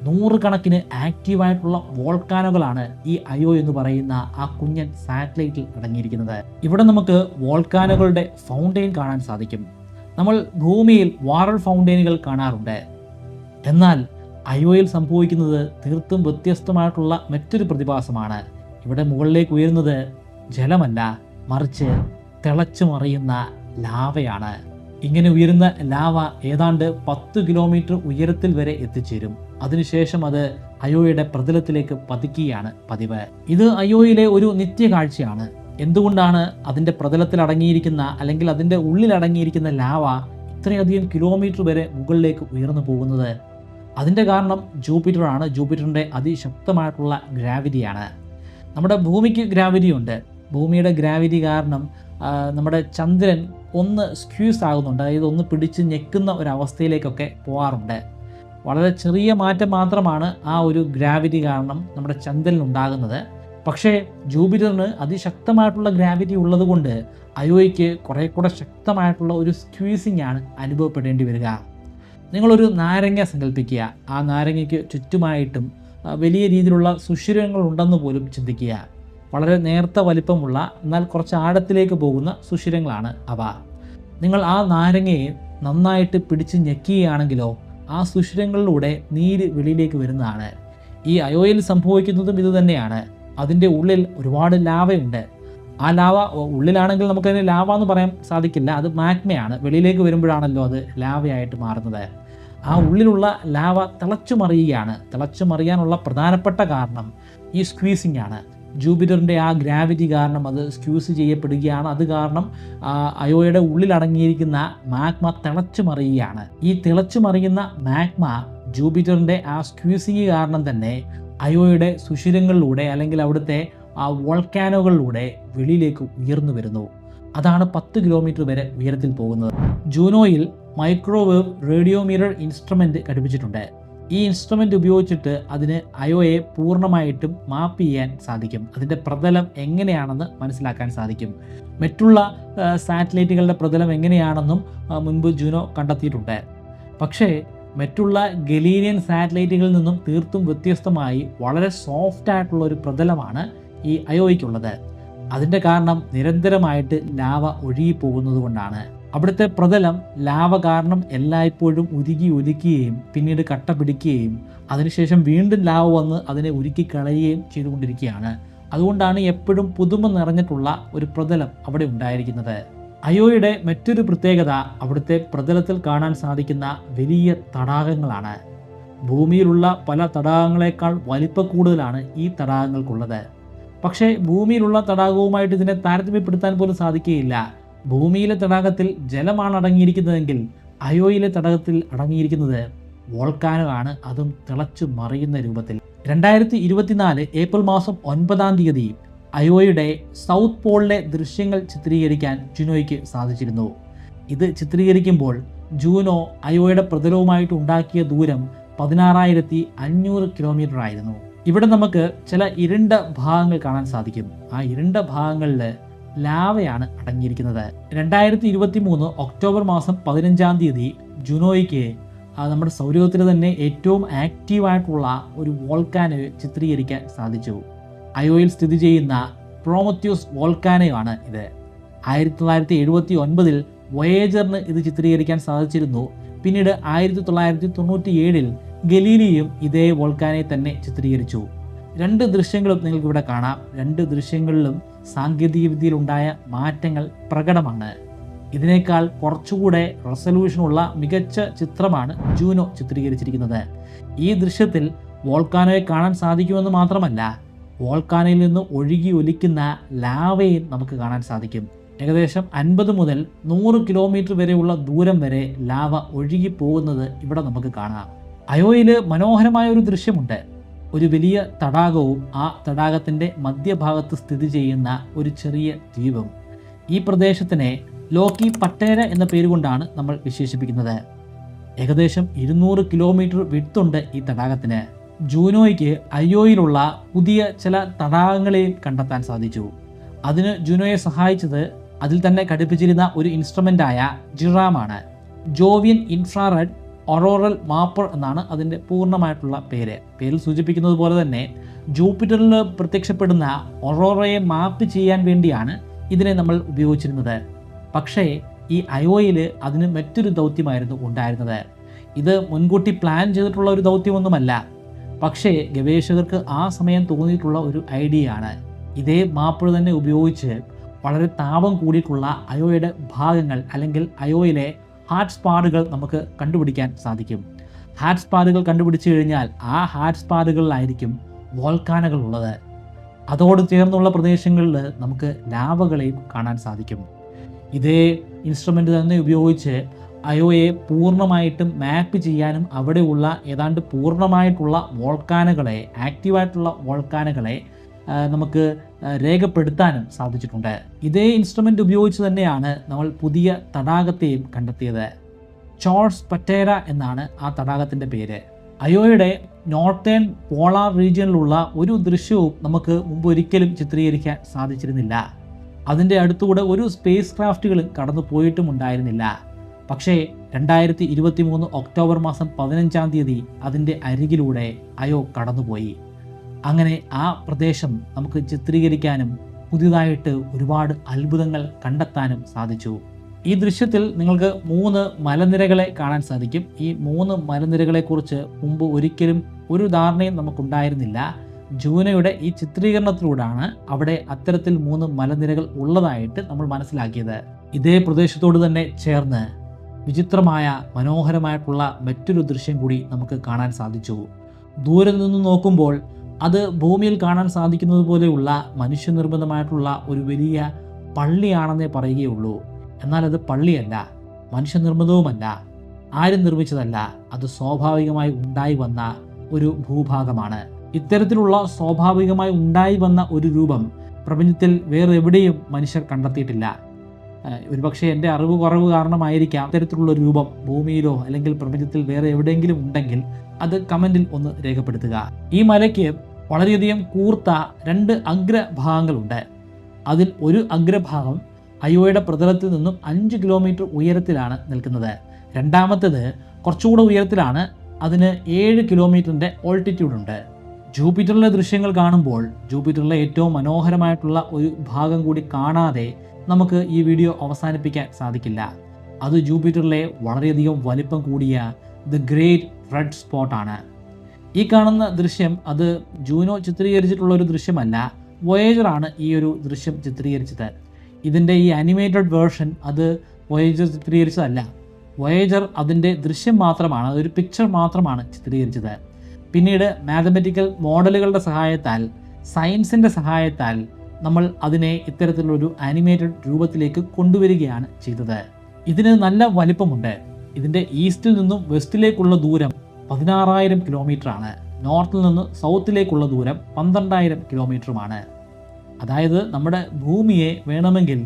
S1: നൂറുകണക്കിന് ആക്റ്റീവായിട്ടുള്ള വോൾക്കാനോകളാണ് ഈ അയോ എന്ന് പറയുന്ന ആ കുഞ്ഞൻ സാറ്റലൈറ്റിൽ അടങ്ങിയിരിക്കുന്നത്. ഇവിടെ നമുക്ക് വോൾക്കാനോകളുടെ ഫൗണ്ടെയിൻ കാണാൻ സാധിക്കും. നമ്മൾ ഭൂമിയിൽ വാട്ടർ ഫൗണ്ടെയിനുകൾ കാണാറുണ്ട്. എന്നാൽ അയോയിൽ സംഭവിക്കുന്നത് തീർത്തും വ്യത്യസ്തമായിട്ടുള്ള മറ്റൊരു പ്രതിഭാസമാണ്. ഇവിടെ മുകളിലേക്ക് ഉയരുന്നത് ജലമല്ല, മറിച്ച് തിളച്ചു മറിയുന്ന ലാവയാണ്. ഇങ്ങനെ ഉയരുന്ന ലാവ ഏതാണ്ട് 10 കിലോമീറ്റർ ഉയരത്തിൽ വരെ എത്തിച്ചേരും. അതിനുശേഷം അത് അയോയുടെ പ്രതലത്തിലേക്ക് പതിക്കുകയാണ് പതിവ്. ഇത് അയോയിലെ ഒരു നിത്യകാഴ്ചയാണ്. എന്തുകൊണ്ടാണ് അതിൻ്റെ പ്രതലത്തിൽ അടങ്ങിയിരിക്കുന്ന അല്ലെങ്കിൽ അതിൻ്റെ ഉള്ളിൽ അടങ്ങിയിരിക്കുന്ന ലാവ ഇത്രയധികം കിലോമീറ്റർ വരെ മുകളിലേക്ക് ഉയർന്നു പോകുന്നത്? അതിൻ്റെ കാരണം ജൂപ്പിറ്ററാണ്. ജൂപ്പിറ്ററിൻ്റെ അതിശക്തമായിട്ടുള്ള ഗ്രാവിറ്റിയാണ്. നമ്മുടെ ഭൂമിക്ക് ഗ്രാവിറ്റി ഉണ്ട്. ഭൂമിയുടെ ഗ്രാവിറ്റി കാരണം നമ്മുടെ ചന്ദ്രൻ ഒന്ന് സ്ക്യൂസ് ആകുന്നുണ്ട്. അതായത് ഒന്ന് പിടിച്ച് ഞെക്കുന്ന ഒരവസ്ഥയിലേക്കൊക്കെ പോകാറുണ്ട്. വളരെ ചെറിയ മാറ്റം മാത്രമാണ് ആ ഒരു ഗ്രാവിറ്റി കാരണം നമ്മുടെ ചന്ദ്രനിലുണ്ടാകുന്നത്. പക്ഷേ ജൂപ്പിറ്ററിന് അതിശക്തമായിട്ടുള്ള ഗ്രാവിറ്റി ഉള്ളതുകൊണ്ട് അയോയ്ക്ക് കുറേ കൂടെ ശക്തമായിട്ടുള്ള ഒരു സ്ക്വീസിംഗ് ആണ് അനുഭവപ്പെടേണ്ടി വരിക. നിങ്ങളൊരു നാരങ്ങ സങ്കല്പിക്കുക. ആ നാരങ്ങയ്ക്ക് ചുറ്റുമായിട്ടും വലിയ രീതിയിലുള്ള സുഷിരങ്ങൾ ഉണ്ടെന്ന് പോലും ചിന്തിക്കുക. വളരെ നേർത്ത വലിപ്പമുള്ള എന്നാൽ കുറച്ച് ആഴത്തിലേക്ക് പോകുന്ന സുഷിരങ്ങളാണ് അവ. നിങ്ങൾ ആ നാരങ്ങയെ നന്നായിട്ട് പിടിച്ച് ഞെക്കുകയാണെങ്കിലോ ആ സുഷിരങ്ങളിലൂടെ നീര് വെളിയിലേക്ക് വരുന്നതാണ്. ഈ അയോയിൽ സംഭവിക്കുന്നതും ഇത് തന്നെയാണ്. അതിൻ്റെ ഉള്ളിൽ ഒരുപാട് ലാവയുണ്ട്. ആ ലാവ ഉള്ളിലാണെങ്കിൽ നമുക്കതിന് ലാവ എന്ന് പറയാൻ സാധിക്കില്ല. അത് മാഗ്മയാണ്. വെളിയിലേക്ക് വരുമ്പോഴാണല്ലോ അത് ലാവയായിട്ട് മാറുന്നത്. ആ ഉള്ളിലുള്ള ലാവ തിളച്ചു മറിയുകയാണ്. തിളച്ചു മറിയാനുള്ള പ്രധാനപ്പെട്ട കാരണം ഈ സ്ക്വീസിംഗ് ആണ്. ജൂപ്പിറ്ററിൻ്റെ ആ ഗ്രാവിറ്റി കാരണം അത് സ്ക്യൂസ് ചെയ്യപ്പെടുകയാണ്. അത് കാരണം അയോയുടെ ഉള്ളിൽ അടങ്ങിയിരിക്കുന്ന മാഗ്മ തിളച്ചു മറിയുകയാണ്. ഈ തിളച്ചു മറിയുന്ന മാഗ്മ ജൂപ്പിറ്ററിൻ്റെ ആ സ്ക്യൂസിങ് കാരണം തന്നെ അയോയുടെ സുഷിരങ്ങളിലൂടെ അല്ലെങ്കിൽ അവിടുത്തെ ആ വോൾക്കാനോകളിലൂടെ വെളിയിലേക്ക് ഉയർന്നു വരുന്നു. അതാണ് 10 കിലോമീറ്റർ വരെ ഉയരത്തിൽ പോകുന്നത്. ജൂനോയിൽ മൈക്രോവേവ് റേഡിയോമീറ്റർ ഇൻസ്ട്രുമെൻ്റ് ഘടിപ്പിച്ചിട്ടുണ്ട്. ഈ ഇൻസ്ട്രുമെൻ്റ് ഉപയോഗിച്ചിട്ട് അതിന് അയോയെ പൂർണ്ണമായിട്ടും മാപ്പ് ചെയ്യാൻ സാധിക്കും. അതിൻ്റെ പ്രതലം എങ്ങനെയാണെന്ന് മനസ്സിലാക്കാൻ സാധിക്കും. മറ്റുള്ള സാറ്റലൈറ്റുകളുടെ പ്രതലം എങ്ങനെയാണെന്നും മുൻപ് ജൂനോ കണ്ടെത്തിയിട്ടുണ്ട്. പക്ഷേ മറ്റുള്ള ഗലീലിയൻ സാറ്റലൈറ്റുകളിൽ നിന്നും തീർത്തും വ്യത്യസ്തമായി വളരെ സോഫ്റ്റ് ആയിട്ടുള്ള ഒരു പ്രതലമാണ് ഈ അയോയ്ക്കുള്ളത്. അതിൻ്റെ കാരണം നിരന്തരമായിട്ട് ലാവ ഒഴുകിപ്പോകുന്നത് കൊണ്ടാണ്. അവിടുത്തെ പ്രതലം ലാവ കാരണം എല്ലായ്പ്പോഴും ഉരുകി ഒലിക്കുകയും പിന്നീട് കട്ട പിടിക്കുകയും അതിനുശേഷം വീണ്ടും ലാവ വന്ന് അതിനെ ഉരുക്കി കളയുകയും ചെയ്തുകൊണ്ടിരിക്കുകയാണ്. അതുകൊണ്ടാണ് എപ്പോഴും പുതുമ നിറഞ്ഞിട്ടുള്ള ഒരു പ്രതലം അവിടെ ഉണ്ടായിരിക്കുന്നത്. അയോയുടെ മറ്റൊരു പ്രത്യേകത അവിടുത്തെ പ്രതലത്തിൽ കാണാൻ സാധിക്കുന്ന വലിയ തടാകങ്ങളാണ്. ഭൂമിയിലുള്ള പല തടാകങ്ങളെക്കാൾ വലിപ്പക്കൂടുതലാണ് ഈ തടാകങ്ങൾക്കുള്ളത്. പക്ഷേ ഭൂമിയിലുള്ള തടാകവുമായിട്ട് ഇതിനെ താരതമ്യപ്പെടുത്താൻ പോലും സാധിക്കുകയില്ല. ഭൂമിയിലെ തടാകത്തിൽ ജലമാണ് അടങ്ങിയിരിക്കുന്നതെങ്കിൽ അയോയിലെ തടാകത്തിൽ അടങ്ങിയിരിക്കുന്നത് വോൾക്കാനോ ആണ്, അതും തിളച്ചു മറിയുന്ന രൂപത്തിൽ. 2024 ഏപ്രിൽ മാസം 9 അയോയുടെ സൗത്ത് പോളിലെ ദൃശ്യങ്ങൾ ചിത്രീകരിക്കാൻ ജൂനോയ്ക്ക് സാധിച്ചിരുന്നു. ഇത് ചിത്രീകരിക്കുമ്പോൾ ജൂനോ അയോയുടെ പ്രതലവുമായിട്ട് ഉണ്ടാക്കിയ ദൂരം 16,500 കിലോമീറ്റർ ആയിരുന്നു. ഇവിടെ നമുക്ക് ചില ഇരുണ്ട ഭാഗങ്ങൾ കാണാൻ സാധിക്കും. ആ ഇരുണ്ട ഭാഗങ്ങളിൽ ലാവയാണ് അടങ്ങിയിരിക്കുന്നത്. 2023 ഒക്ടോബർ മാസം 15 ജൂനോയ്ക്ക് നമ്മുടെ സൗരയൂഥത്തിലെ തന്നെ ഏറ്റവും ആക്റ്റീവായിട്ടുള്ള ഒരു വോൾക്കാനോ ചിത്രീകരിക്കാൻ സാധിച്ചു. അയോയിൽ സ്ഥിതി ചെയ്യുന്ന പ്രോമത്യൂസ് വോൾക്കാനോ ആണ് ഇത്. 1979 വോയേജറിന് ഇത് ചിത്രീകരിക്കാൻ സാധിച്ചിരുന്നു. പിന്നീട് 1997 ഗലീലിയും ഇതേ വോൾക്കാനെ തന്നെ ചിത്രീകരിച്ചു. 2 ദൃശ്യങ്ങളും നിങ്ങൾക്കിവിടെ കാണാം. 2 ദൃശ്യങ്ങളിലും സാങ്കേതികവിദ്യയിലുണ്ടായ മാറ്റങ്ങൾ പ്രകടമാണ്. ഇതിനേക്കാൾ കുറച്ചുകൂടെ റെസൊല്യൂഷനുള്ള മികച്ച ചിത്രമാണ് ജൂനോ ചിത്രീകരിച്ചിരിക്കുന്നത്. ഈ ദൃശ്യത്തിൽ വോൾക്കാനോയെ കാണാൻ സാധിക്കുമെന്ന് മാത്രമല്ല, വോൾക്കാനോയിൽ നിന്ന് ഒഴുകി ഒലിക്കുന്ന ലാവയും നമുക്ക് കാണാൻ സാധിക്കും. ഏകദേശം 50 മുതൽ 100 കിലോമീറ്റർ വരെയുള്ള ദൂരം വരെ ലാവ ഒഴുകി പോകുന്നത് ഇവിടെ നമുക്ക് കാണാം. അയോയിൽ മനോഹരമായ ഒരു ദൃശ്യമുണ്ട്. ഒരു വലിയ തടാകവും ആ തടാകത്തിൻ്റെ മധ്യഭാഗത്ത് സ്ഥിതി ചെയ്യുന്ന ഒരു ചെറിയ ദ്വീപും. ഈ പ്രദേശത്തിനെ ലോക്കി പട്ടേര എന്ന പേരുകൊണ്ടാണ് നമ്മൾ വിശേഷിപ്പിക്കുന്നത്. ഏകദേശം 200 കിലോമീറ്റർ വിഡ്ത്തുണ്ട് ഈ തടാകത്തിന്. ജൂനോയ്ക്ക് അയോയിലുള്ള പുതിയ ചില തടാകങ്ങളെയും കണ്ടെത്താൻ സാധിച്ചു. അതിന് ജൂനോയെ സഹായിച്ചത് അതിൽ തന്നെ ഘടിപ്പിച്ചിരുന്ന ഒരു ഇൻസ്ട്രുമെൻ്റായ ജിറാമാണ്. ജോവിയൻ ഇൻഫ്രാറെഡ് ഒറോറൽ മാപ്പർ എന്നാണ് അതിൻ്റെ പൂർണ്ണമായിട്ടുള്ള പേരിൽ സൂചിപ്പിക്കുന്നത് പോലെ തന്നെ ജൂപ്പിറ്ററിൽ പ്രത്യക്ഷപ്പെടുന്ന ഒറോറയെ മാപ്പ് ചെയ്യാൻ വേണ്ടിയാണ് ഇതിനെ നമ്മൾ ഉപയോഗിച്ചിരുന്നത്. പക്ഷേ ഈ അയോയിൽ അതിന് മറ്റൊരു ദൗത്യമായിരുന്നു ഉണ്ടായിരുന്നത്. ഇത് മുൻകൂട്ടി പ്ലാൻ ചെയ്തിട്ടുള്ള ഒരു ദൗത്യമൊന്നുമല്ല. പക്ഷേ ഗവേഷകർക്ക് ആ സമയം തോന്നിയിട്ടുള്ള ഒരു ഐഡിയ ആണ്. ഇതേ മാപ്പ് തന്നെ ഉപയോഗിച്ച് വളരെ താപം കൂടിയിട്ടുള്ള അയോയുടെ ഭാഗങ്ങൾ അല്ലെങ്കിൽ അയോയിലെ ഹാറ്റ് സ്പാറുകൾ നമുക്ക് കണ്ടുപിടിക്കാൻ സാധിക്കും. ഹാറ്റ് സ്പാറുകൾ കണ്ടുപിടിച്ചു കഴിഞ്ഞാൽ ആ ഹാറ്റ് സ്പാറുകളിലായിരിക്കും വോൾക്കാനുകൾ ഉള്ളത്. അതോട് ചേർന്നുള്ള പ്രദേശങ്ങളിൽ നമുക്ക് ലാവകളെയും കാണാൻ സാധിക്കും. ഇതേ ഇൻസ്ട്രുമെൻ്റ് തന്നെ ഉപയോഗിച്ച് അയോയെ പൂർണ്ണമായിട്ടും മാപ്പ് ചെയ്യാനും അവിടെയുള്ള ഏതാണ്ട് പൂർണ്ണമായിട്ടുള്ള വോൾക്കാനുകളെ, ആക്റ്റീവായിട്ടുള്ള വോൾക്കാനുകളെ നമുക്ക് രേഖപ്പെടുത്താനും സാധിച്ചിട്ടുണ്ട്. ഇതേ ഇൻസ്ട്രുമെൻ്റ് ഉപയോഗിച്ച് തന്നെയാണ് നമ്മൾ പുതിയ തടാകത്തെയും കണ്ടെത്തിയത്. ചോർസ് പറ്റേര എന്നാണ് ആ തടാകത്തിൻ്റെ പേര്. അയോയുടെ നോർത്തേൺ പോളാർ റീജിയനിലുള്ള ഒരു ദൃശ്യവും നമുക്ക് മുമ്പ് ഒരിക്കലും ചിത്രീകരിക്കാൻ സാധിച്ചിരുന്നില്ല. അതിൻ്റെ അടുത്തുകൂടെ ഒരു സ്പേസ് ക്രാഫ്റ്റുകളും കടന്നു പോയിട്ടും ഉണ്ടായിരുന്നില്ല. പക്ഷേ 2023 ഒക്ടോബർ മാസം 15-ാം തീയതി അതിൻ്റെ അരികിലൂടെ അയോ കടന്നുപോയി. അങ്ങനെ ആ പ്രദേശം നമുക്ക് ചിത്രീകരിക്കാനും പുതിയതായിട്ട് ഒരുപാട് അത്ഭുതങ്ങൾ കണ്ടെത്താനും സാധിച്ചു. ഈ ദൃശ്യത്തിൽ നിങ്ങൾക്ക് 3 മലനിരകളെ കാണാൻ സാധിക്കും. ഈ 3 മലനിരകളെക്കുറിച്ച് മുമ്പ് ഒരിക്കലും ഒരു ധാരണയും നമുക്കുണ്ടായിരുന്നില്ല. ജൂനോയുടെ ഈ ചിത്രീകരണത്തിലൂടെയാണ് അവിടെ അത്തരത്തിൽ 3 മലനിരകൾ ഉള്ളതായിട്ട് നമ്മൾ മനസ്സിലാക്കിയത്. ഇതേ പ്രദേശത്തോട് തന്നെ ചേർന്ന് വിചിത്രമായ മനോഹരമായിട്ടുള്ള മറ്റൊരു ദൃശ്യം കൂടി നമുക്ക് കാണാൻ സാധിച്ചു. ദൂരെ നിന്ന് നോക്കുമ്പോൾ അത് ഭൂമിയിൽ കാണാൻ സാധിക്കുന്നത് പോലെയുള്ള മനുഷ്യനിർമ്മിതമായിട്ടുള്ള ഒരു വലിയ പള്ളിയാണെന്നേ പറയുകയുള്ളൂ. എന്നാൽ അത് പള്ളിയല്ല, മനുഷ്യനിർമ്മിതവുമല്ല, ആരും നിർമ്മിച്ചതല്ല. അത് സ്വാഭാവികമായി ഉണ്ടായി വന്ന ഒരു ഭൂഭാഗമാണ്. ഇത്തരത്തിലുള്ള സ്വാഭാവികമായി ഉണ്ടായി വന്ന ഒരു രൂപം പ്രപഞ്ചത്തിൽ വേറെ എവിടെയും മനുഷ്യർ കണ്ടെത്തിയിട്ടില്ല. ഒരുപക്ഷെ എൻ്റെ അറിവ് കുറവ് കാരണമായിരിക്കാം ഇത്തരത്തിലുള്ള രൂപം ഭൂമിയിലോ അല്ലെങ്കിൽ പ്രപഞ്ചത്തിൽ വേറെ എവിടെയെങ്കിലും ഉണ്ടെങ്കിൽ അത് കമൻറ്റിൽ ഒന്ന് രേഖപ്പെടുത്തുക. ഈ മലയ്ക്ക് വളരെയധികം കൂർത്ത 2 അഗ്രഭാഗങ്ങളുണ്ട്. അതിൽ ഒരു അഗ്രഭാഗം അയോയുടെ പ്രതലത്തിൽ നിന്നും 5 കിലോമീറ്റർ ഉയരത്തിലാണ് നിൽക്കുന്നത്. രണ്ടാമത്തേത് കുറച്ചുകൂടെ ഉയരത്തിലാണ്. അതിന് 7 കിലോമീറ്ററിൻ്റെ ഓൾട്ടിറ്റ്യൂഡ് ഉണ്ട്. ജൂപ്പിറ്ററിലെ ദൃശ്യങ്ങൾ കാണുമ്പോൾ ജൂപ്പിറ്ററിലെ ഏറ്റവും മനോഹരമായിട്ടുള്ള ഒരു ഭാഗം കൂടി കാണാതെ നമുക്ക് ഈ വീഡിയോ അവസാനിപ്പിക്കാൻ സാധിക്കില്ല. അത് ജൂപ്പിറ്ററിലെ വളരെയധികം വലിപ്പം കൂടിയ ദ ഗ്രേറ്റ് റെഡ് സ്പോട്ടാണ്. ഈ കാണുന്ന ദൃശ്യം അത് ജൂനോ ചിത്രീകരിച്ചിട്ടുള്ള ഒരു ദൃശ്യമല്ല, വോയേജറാണ് ഈ ഒരു ദൃശ്യം ചിത്രീകരിച്ചത്. ഇതിൻ്റെ ഈ ആനിമേറ്റഡ് വേർഷൻ അത് വോയേജർ ചിത്രീകരിച്ചതല്ല. വോയേജർ അതിൻ്റെ ദൃശ്യം മാത്രമാണ്, അതൊരു പിക്ചർ മാത്രമാണ് ചിത്രീകരിച്ചത്. പിന്നീട് മാത്തമാറ്റിക്കൽ മോഡലുകളുടെ സഹായത്താൽ, സയൻസിൻ്റെ സഹായത്താൽ നമ്മൾ അതിനെ ഇത്തരത്തിലൊരു ആനിമേറ്റഡ് രൂപത്തിലേക്ക് കൊണ്ടുവരികയാണ് ചെയ്തത്. ഇതിന് നല്ല വലിപ്പമുണ്ട്. ഇതിൻ്റെ ഈസ്റ്റിൽ നിന്നും വെസ്റ്റിലേക്കുള്ള ദൂരം 16,000 കിലോമീറ്ററാണ്. നോർത്തിൽ നിന്ന് സൗത്തിലേക്കുള്ള ദൂരം 12,000 കിലോമീറ്ററുമാണ്. അതായത് നമ്മുടെ ഭൂമിയെ വേണമെങ്കിൽ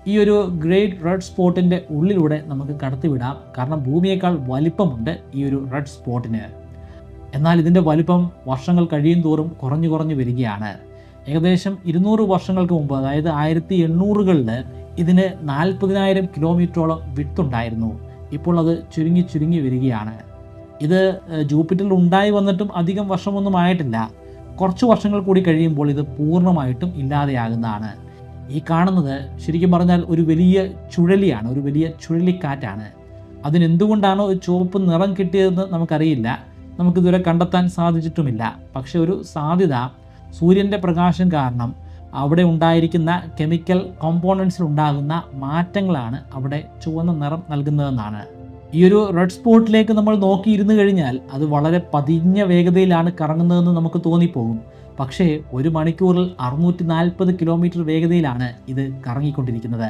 S1: ഈ ഒരു ഗ്രേറ്റ് റെഡ് സ്പോട്ടിൻ്റെ ഉള്ളിലൂടെ നമുക്ക് കടത്തിവിടാം. കാരണം ഭൂമിയേക്കാൾ വലിപ്പമുണ്ട് ഈ ഒരു റെഡ് സ്പോട്ടിന്. എന്നാൽ ഇതിൻ്റെ വലിപ്പം വർഷങ്ങൾ കഴിയും തോറും കുറഞ്ഞു വരികയാണ്. ഏകദേശം 200 വർഷങ്ങൾക്ക് മുമ്പ്, അതായത് 1800-കളിൽ ഇതിന് 40,000 കിലോമീറ്ററോളം വിട്ടുണ്ടായിരുന്നു. ഇപ്പോൾ അത് ചുരുങ്ങി വരികയാണ്. ഇത് ജൂപ്പിറ്ററിൽ ഉണ്ടായി വന്നിട്ടും അധികം വർഷമൊന്നും ആയിട്ടില്ല. കുറച്ച് വർഷങ്ങൾ കൂടി കഴിയുമ്പോൾ ഇത് പൂർണ്ണമായിട്ടും ഇല്ലാതെയാകുന്നതാണ്. ഈ കാണുന്നത് ശരിക്കും പറഞ്ഞാൽ ഒരു വലിയ ചുഴലിയാണ്, ഒരു വലിയ ചുഴലിക്കാറ്റാണ്. അതിനെന്തുകൊണ്ടാണോ ഒരു ചുവപ്പ് നിറം കിട്ടിയതെന്ന് നമുക്കറിയില്ല, നമുക്കിതുവരെ കണ്ടെത്താൻ സാധിച്ചിട്ടുമില്ല. പക്ഷെ ഒരു സാധ്യത സൂര്യൻ്റെ പ്രകാശം കാരണം അവിടെ ഉണ്ടായിരിക്കുന്ന കെമിക്കൽ കോമ്പോണൻസിൽ ഉണ്ടാകുന്ന മാറ്റങ്ങളാണ് അവിടെ ചുവന്ന നിറം നൽകുന്നതെന്നാണ്. ഈ ഒരു റെഡ് സ്പോട്ടിലേക്ക് നമ്മൾ നോക്കിയിരുന്നു കഴിഞ്ഞാൽ അത് വളരെ പതിഞ്ഞ വേഗതയിലാണ് കറങ്ങുന്നതെന്ന് നമുക്ക് തോന്നിപ്പോകും. പക്ഷേ 1 മണിക്കൂറിൽ 640 കിലോമീറ്റർ വേഗതയിലാണ് ഇത് കറങ്ങിക്കൊണ്ടിരിക്കുന്നത്.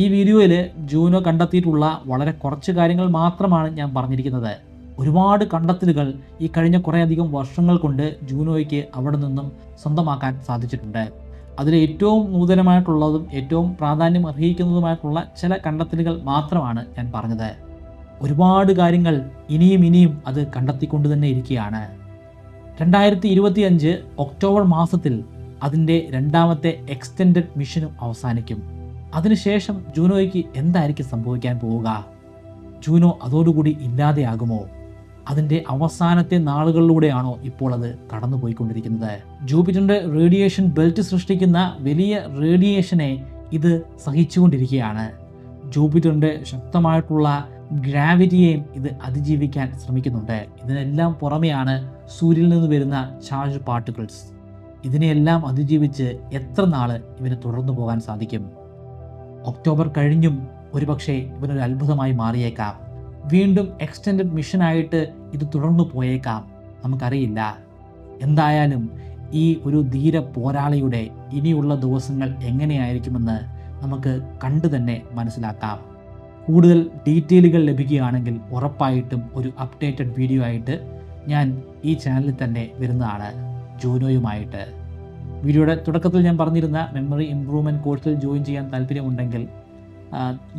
S1: ഈ വീഡിയോയിൽ ജൂനോ കണ്ടെത്തിയിട്ടുള്ള വളരെ കുറച്ച് കാര്യങ്ങൾ മാത്രമാണ് ഞാൻ പറഞ്ഞിരിക്കുന്നത്. ഒരുപാട് കണ്ടെത്തലുകൾ ഈ കഴിഞ്ഞ കുറേയധികം വർഷങ്ങൾ കൊണ്ട് ജൂനോയ്ക്ക് അവിടെ നിന്നും സ്വന്തമാക്കാൻ സാധിച്ചിട്ടുണ്ട്. അതിൽ ഏറ്റവും നൂതനമായിട്ടുള്ളതും ഏറ്റവും പ്രാധാന്യം അർഹിക്കുന്നതുമായിട്ടുള്ള ചില കണ്ടെത്തലുകൾ മാത്രമാണ് ഞാൻ പറഞ്ഞത്. ഒരുപാട് കാര്യങ്ങൾ ഇനിയും അത് കണ്ടെത്തിക്കൊണ്ട് തന്നെ ഇരിക്കുകയാണ്. 2025 ഒക്ടോബർ മാസത്തിൽ അതിൻ്റെ രണ്ടാമത്തെ എക്സ്റ്റെൻഡഡ് മിഷനും അവസാനിക്കും. അതിനുശേഷം ജൂനോയ്ക്ക് എന്തായിരിക്കും സംഭവിക്കാൻ പോവുക? ജൂനോ അതോടുകൂടി ഇല്ലാതെയാകുമോ? അതിൻ്റെ അവസാനത്തെ നാളുകളിലൂടെയാണോ ഇപ്പോൾ അത് കടന്നുപോയിക്കൊണ്ടിരിക്കുന്നത്? ജൂപ്പിറ്ററിൻ്റെ റേഡിയേഷൻ ബെൽറ്റ് സൃഷ്ടിക്കുന്ന വലിയ റേഡിയേഷനെ ഇത് സഹിച്ചുകൊണ്ടിരിക്കുകയാണ്. ജൂപ്പിറ്ററിൻ്റെ ശക്തമായിട്ടുള്ള ഗ്രാവിറ്റിയെയും ഇത് അതിജീവിക്കാൻ ശ്രമിക്കുന്നുണ്ട്. ഇതിനെല്ലാം പുറമെയാണ് സൂര്യനിൽ നിന്ന് വരുന്ന ചാർജ് പാർട്ടിക്കിൾസ്. ഇതിനെയെല്ലാം അതിജീവിച്ച് എത്ര നാൾ ഇവന് തുടർന്നു പോകാൻ സാധിക്കും? ഒക്ടോബർ കഴിഞ്ഞും ഒരുപക്ഷെ ഇവനൊരു അത്ഭുതമായി മാറിയേക്കാം. വീണ്ടും എക്സ്റ്റെൻഡഡ് മിഷനായിട്ട് ഇത് തുടർന്നു പോയേക്കാം, നമുക്കറിയില്ല. എന്തായാലും ഈ ഒരു ധീര പോരാളിയുടെ ഇനിയുള്ള ദിവസങ്ങൾ എങ്ങനെയായിരിക്കുമെന്ന് നമുക്ക് കണ്ടു തന്നെ മനസ്സിലാക്കാം. കൂടുതൽ ഡീറ്റെയിലുകൾ ലഭിക്കുകയാണെങ്കിൽ ഉറപ്പായിട്ടും ഒരു അപ്ഡേറ്റഡ് വീഡിയോ ആയിട്ട് ഞാൻ ഈ ചാനലിൽ തന്നെ വരുന്നതാണ് ജൂനോയുമായിട്ട്. വീഡിയോയുടെ തുടക്കത്തിൽ ഞാൻ പറഞ്ഞിരുന്ന മെമ്മറി ഇംപ്രൂവ്മെൻറ്റ് കോഴ്സിൽ ജോയിൻ ചെയ്യാൻ താല്പര്യമുണ്ടെങ്കിൽ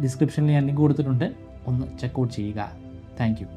S1: ഡിസ്ക്രിപ്ഷനിൽ ഞാൻ ലിങ്ക് കൊടുത്തിട്ടുണ്ട്, ഒന്ന് ചെക്കൗട്ട് ചെയ്യുക. Thank you.